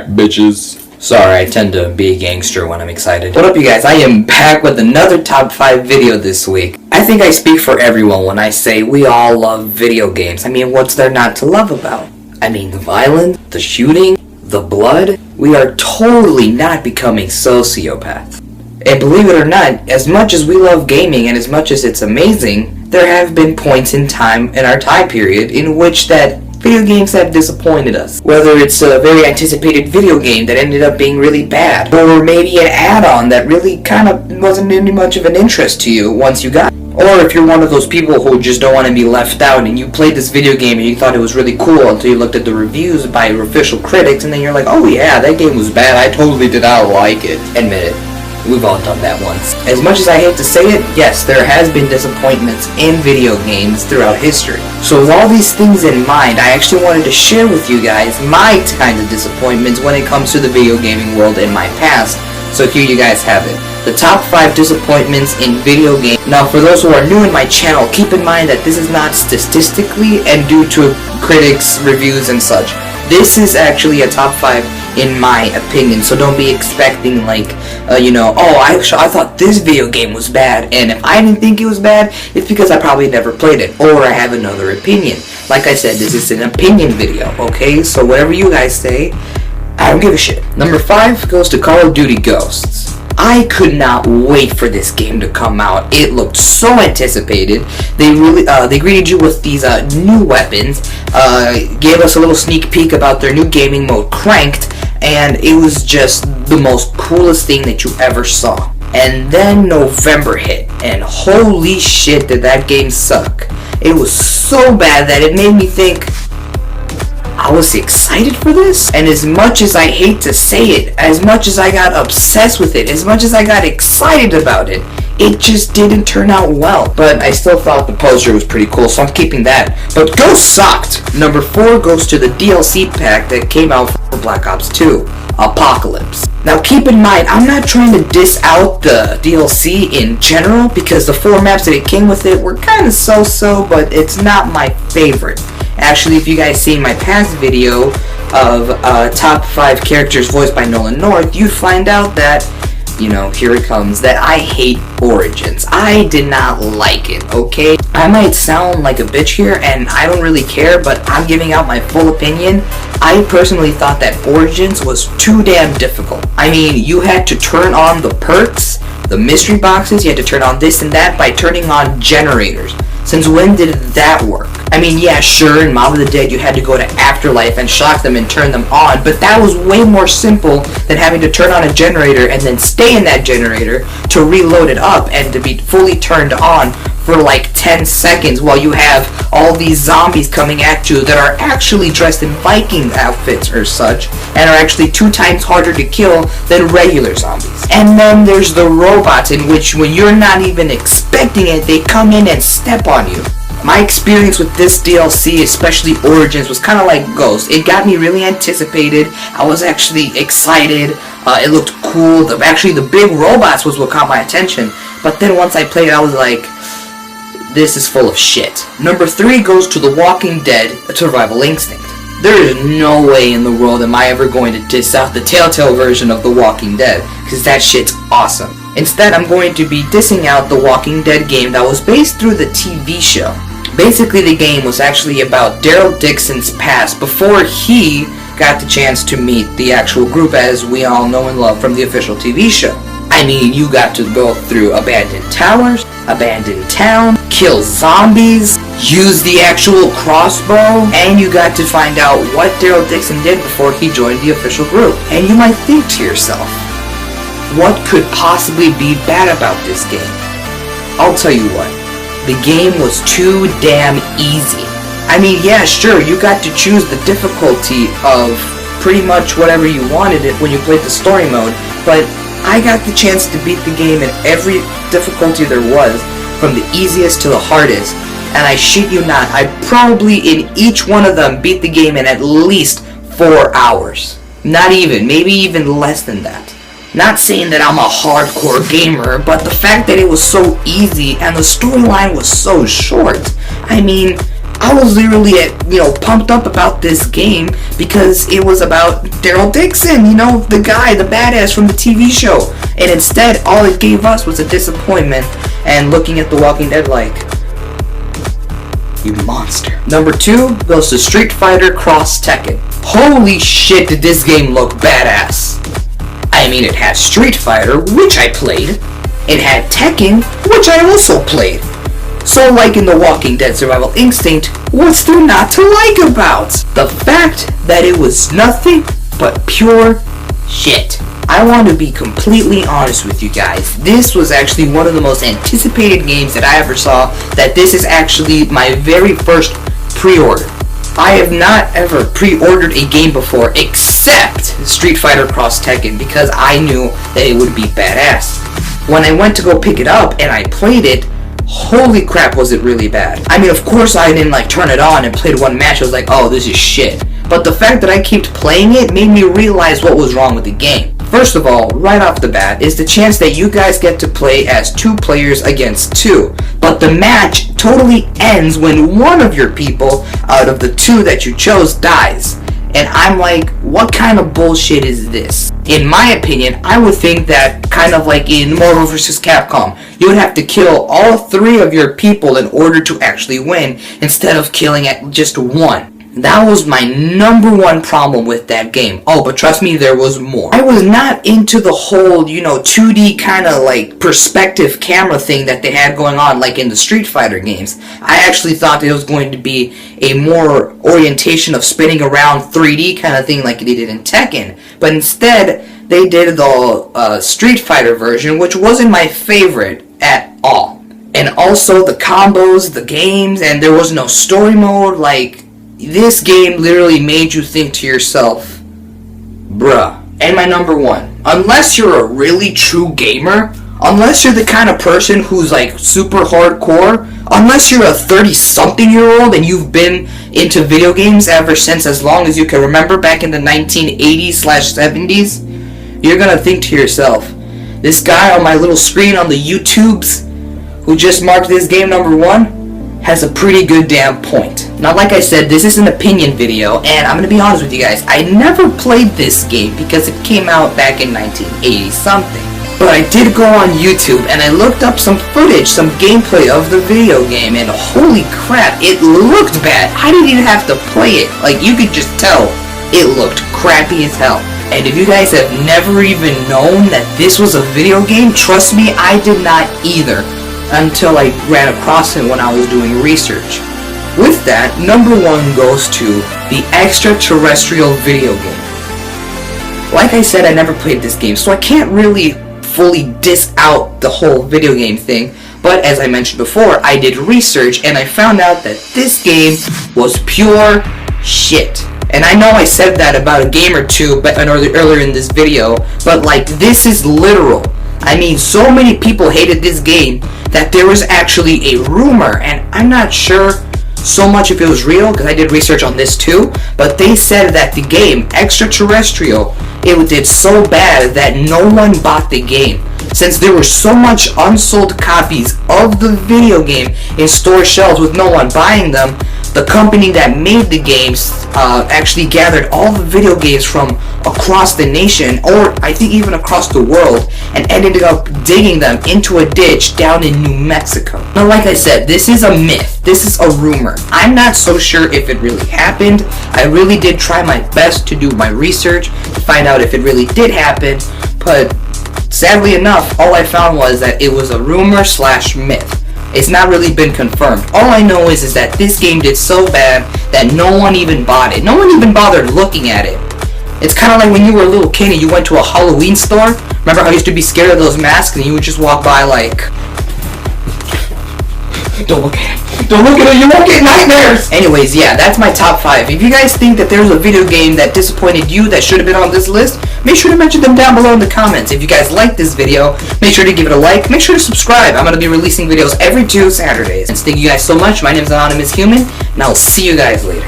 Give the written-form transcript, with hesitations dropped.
back, bitches. Sorry, I tend to be a gangster when I'm excited. What up, you guys? I am back with another top 5 video this week. I think I speak for everyone when I say we all love video games. I mean, what's there not to love about? I mean, the violence, the shooting, the blood. We are totally not becoming sociopaths. And believe it or not, as much as we love gaming and as much as it's amazing, there have been points in time in our time period in which that video games have disappointed us. Whether it's a very anticipated video game that ended up being really bad, or maybe an add-on that really kind of wasn't any much of an interest to you once you got it. Or if you're one of those people who just don't want to be left out and you played this video game and you thought it was really cool until you looked at the reviews by official critics and then you're like, oh yeah, that game was bad, I totally did not like it. Admit it. We've all done that once. As much as I hate to say it, yes, there has been disappointments in video games throughout history. So with all these things in mind, I actually wanted to share with you guys my kind of disappointments when it comes to the video gaming world in my past. So here you guys have it. The top 5 disappointments in video games. Now for those who are new in my channel, keep in mind that this is not statistically and due to critics, reviews, and such. This is actually a top 5 in my opinion, so don't be expecting like, I thought this video game was bad, and if I didn't think it was bad, it's because I probably never played it, or I have another opinion. Like I said, this is an opinion video, okay? So whatever you guys say, I don't give a shit. Number 5 goes to Call of Duty Ghosts. I could not wait for this game to come out. It looked so anticipated. They greeted you with these new weapons, gave us a little sneak peek about their new gaming mode, Cranked, and it was just the most coolest thing that you ever saw. And then November hit, and holy shit did that game suck. It was so bad that it made me think, I was excited for this? And as much as I hate to say it, as much as I got obsessed with it, as much as I got excited about it, it just didn't turn out well. But I still thought the poster was pretty cool, so I'm keeping that. But Ghost sucked! Number 4 goes to the DLC pack that came out for Black Ops 2, Apocalypse. Now keep in mind, I'm not trying to diss out the DLC in general, because the 4 maps that it came with it were kind of so-so, but it's not my favorite. Actually, if you guys seen my past video of top 5 characters voiced by Nolan North, you'd find out that, here it comes, that I hate Origins. I did not like it, okay? I might sound like a bitch here, and I don't really care, but I'm giving out my full opinion. I personally thought that Origins was too damn difficult. I mean, you had to turn on the perks, the mystery boxes, you had to turn on this and that by turning on generators. Since when did that work? I mean, yeah, sure, in Mob of the Dead you had to go to Afterlife and shock them and turn them on, but that was way more simple than having to turn on a generator and then stay in that generator to reload it up and to be fully turned on for like 10 seconds while you have all these zombies coming at you that are actually dressed in Viking outfits or such and are actually 2 times harder to kill than regular zombies. And then there's the robots, in which when you're not even expecting it, they come in and step on you. My experience with this DLC, especially Origins, was kind of like Ghost. It got me really anticipated. I was actually excited. It looked cool. Actually, the big robots was what caught my attention. But then once I played it, I was like, this is full of shit. Number 3 goes to The Walking Dead, Survival Instinct. There is no way in the world am I ever going to diss out the Telltale version of The Walking Dead, because that shit's awesome. Instead, I'm going to be dissing out the Walking Dead game that was based through the TV show. Basically, the game was actually about Daryl Dixon's past before he got the chance to meet the actual group as we all know and love from the official TV show. I mean, you got to go through abandoned towers, abandoned town, kill zombies, use the actual crossbow, and you got to find out what Daryl Dixon did before he joined the official group. And you might think to yourself, what could possibly be bad about this game? I'll tell you what, the game was too damn easy. I mean, yeah, sure, you got to choose the difficulty of pretty much whatever you wanted it when you played the story mode, but I got the chance to beat the game in every difficulty there was, from the easiest to the hardest, and I shit you not, I probably in each one of them beat the game in at least 4 hours. Not even, maybe even less than that. Not saying that I'm a hardcore gamer, but the fact that it was so easy and the storyline was so short, I mean, I was literally pumped up about this game because it was about Daryl Dixon, the guy, the badass from the TV show. And instead, all it gave us was a disappointment and looking at The Walking Dead like, you monster. Number 2 goes to Street Fighter Cross Tekken. Holy shit, did this game look badass. I mean, it had Street Fighter, which I played. It had Tekken, which I also played. So like in The Walking Dead Survival Instinct, what's there not to like about? The fact that it was nothing but pure shit. I want to be completely honest with you guys. This was actually one of the most anticipated games that I ever saw. That this is actually my very first pre-order. I have not ever pre-ordered a game before except Street Fighter Cross Tekken because I knew that it would be badass. When I went to go pick it up and I played it, holy crap, was it really bad. I mean, of course I didn't turn it on and played one match. I was like, oh, this is shit. But the fact that I kept playing it made me realize what was wrong with the game. First of all, right off the bat, is the chance that you guys get to play as 2 players against 2. But the match totally ends when one of your people out of the 2 that you chose dies. And I'm like, what kind of bullshit is this? In my opinion, I would think that kind of like in Marvel vs. Capcom, you would have to kill all 3 of your people in order to actually win instead of killing at just 1. That was my number 1 problem with that game. Oh, but trust me, there was more. I was not into the whole, 2D kind of perspective camera thing that they had going on like in the Street Fighter games. I actually thought it was going to be a more orientation of spinning around 3D kind of thing like they did in Tekken. But instead, they did the Street Fighter version, which wasn't my favorite at all. And also the combos, the games, and there was no story mode. This game literally made you think to yourself, bruh. And my number 1, unless you're a really true gamer, unless you're the kind of person who's super hardcore, unless you're a 30-something-year-old and you've been into video games ever since as long as you can remember back in the 1980s/70s, you're gonna think to yourself, this guy on my little screen on the YouTubes who just marked this game number 1 has a pretty good damn point. Now, like I said, this is an opinion video, and I'm gonna be honest with you guys, I never played this game because it came out back in 1980-something. But I did go on YouTube and I looked up some footage, some gameplay of the video game, and holy crap, it looked bad. I didn't even have to play it. You could just tell it looked crappy as hell. And if you guys have never even known that this was a video game, trust me, I did not either. Until I ran across it when I was doing research. With that, number 1 goes to the extraterrestrial video game. Like I said, I never played this game, so I can't really fully diss out the whole video game thing, but as I mentioned before, I did research and I found out that this game was pure shit. And I know I said that about a game or two earlier in this video, but this is literal. I mean, so many people hated this game that there was actually a rumor, and I'm not sure so much if it was real, because I did research on this too, but they said that the game, Extraterrestrial, it did so bad that no one bought the game. Since there were so much unsold copies of the video game in store shelves with no one buying them, the company that made the games actually gathered all the video games from across the nation, or I think even across the world, and ended up digging them into a ditch down in New Mexico. Now, like I said, this is a myth. This is a rumor. I'm not so sure if it really happened. I really did try my best to do my research to find out if it really did happen, but sadly enough, all I found was that it was a rumor/myth. It's not really been confirmed. All I know is that this game did so bad that no one even bought it. No one even bothered looking at it. It's kind of like when you were a little kid and you went to a Halloween store. Remember how you used to be scared of those masks and you would just walk by don't look at it. Don't look at it. You won't get nightmares. Anyways, yeah, that's my top 5. If you guys think that there's a video game that disappointed you that should have been on this list, make sure to mention them down below in the comments. If you guys like this video, make sure to give it a like. Make sure to subscribe. I'm going to be releasing videos every 2 Saturdays. And thank you guys so much. My name is Anonymous Human, and I'll see you guys later.